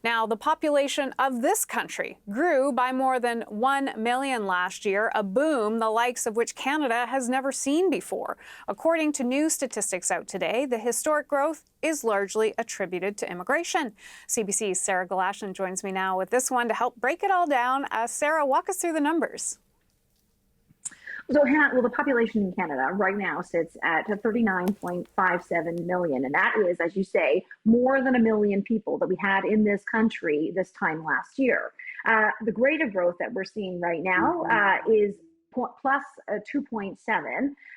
Now, the population of this country grew by more than 1 million last year, a boom the likes of which Canada has never seen before. According to new statistics out today, the historic growth is largely attributed to immigration. CBC's Sarah Galashan joins me now with this one to help break it all down. Sarah, walk us through the numbers. So, Hannah, well, the population in Canada right now sits at 39.57 million. And that is, as you say, more than 1 million people that we had in this country this time last year. The rate of growth that we're seeing right now is plus 2.7.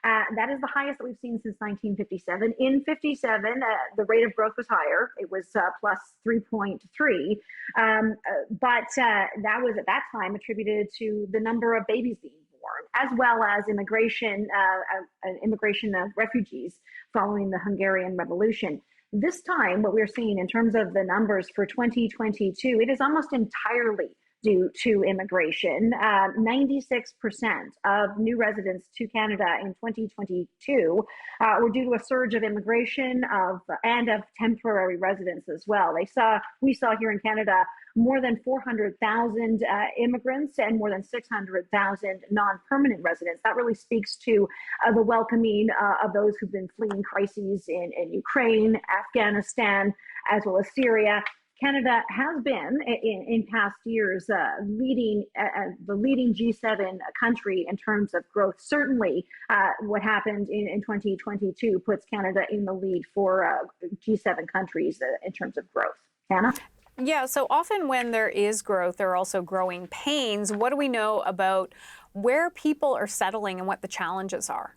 That is the highest that we've seen since 1957. In 57, the rate of growth was higher. It was plus 3.3. But that was at that time attributed to the number of babies being born, as well as immigration of refugees following the Hungarian Revolution. This time, what we're seeing in terms of the numbers for 2022, it is almost entirely due to immigration. 96% of new residents to Canada in 2022 were due to a surge of immigration and of temporary residents as well. We saw here in Canada more than 400,000 immigrants and more than 600,000 non-permanent residents. That really speaks to the welcoming of those who've been fleeing crises in Ukraine, Afghanistan, as well as Syria. Canada has been, in past years, the leading G7 country in terms of growth. Certainly, what happened in 2022 puts Canada in the lead for G7 countries in terms of growth. Hannah? Yeah, so often when there is growth, there are also growing pains. What do we know about where people are settling and what the challenges are?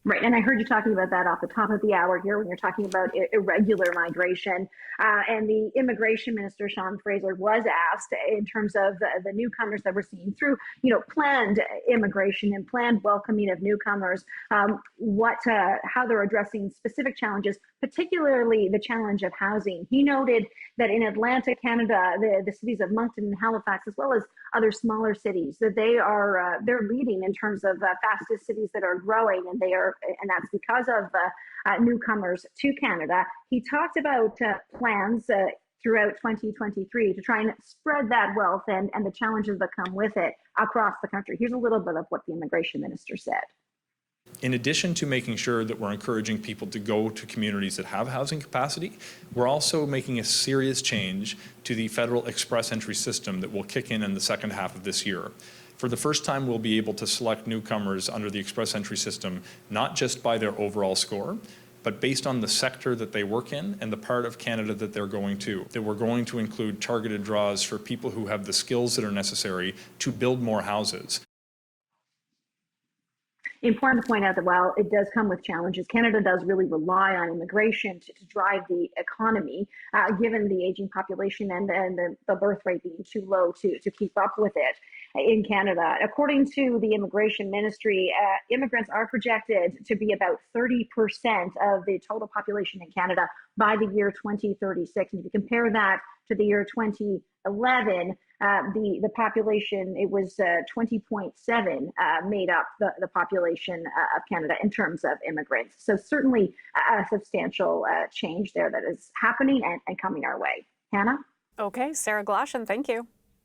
Right, and I heard you talking about that off the top of the hour here when you're talking about irregular migration. And the immigration minister, Sean Fraser, was asked in terms of the newcomers that we're seeing through, planned immigration and planned welcoming of newcomers, how they're addressing specific challenges, particularly the challenge of housing. He noted that in Atlantic Canada, the cities of Moncton and Halifax, as well as other smaller cities, that they're leading in terms of fastest cities that are growing, and that's because of newcomers to Canada. He talked about plans throughout 2023 to try and spread that wealth and the challenges that come with it across the country. Here's a little bit of what the immigration minister said. In addition to making sure that we're encouraging people to go to communities that have housing capacity, we're also making a serious change to the federal express entry system that will kick in the second half of this year. For the first time, we'll be able to select newcomers under the express entry system, not just by their overall score, but based on the sector that they work in and the part of Canada that they're going to. That we're going to include targeted draws for people who have the skills that are necessary to build more houses. Important to point out that while it does come with challenges, Canada does really rely on immigration to drive the economy, given the aging population and the birth rate being too low to keep up with it in Canada. According to the Immigration Ministry, immigrants are projected to be about 30% of the total population in Canada by the year 2036. And if you compare that to the year 2011, the population, it was 20.7 made up the population of Canada in terms of immigrants. So certainly a substantial change there that is happening and coming our way. Hannah? Okay, Sarah Galashan, thank you.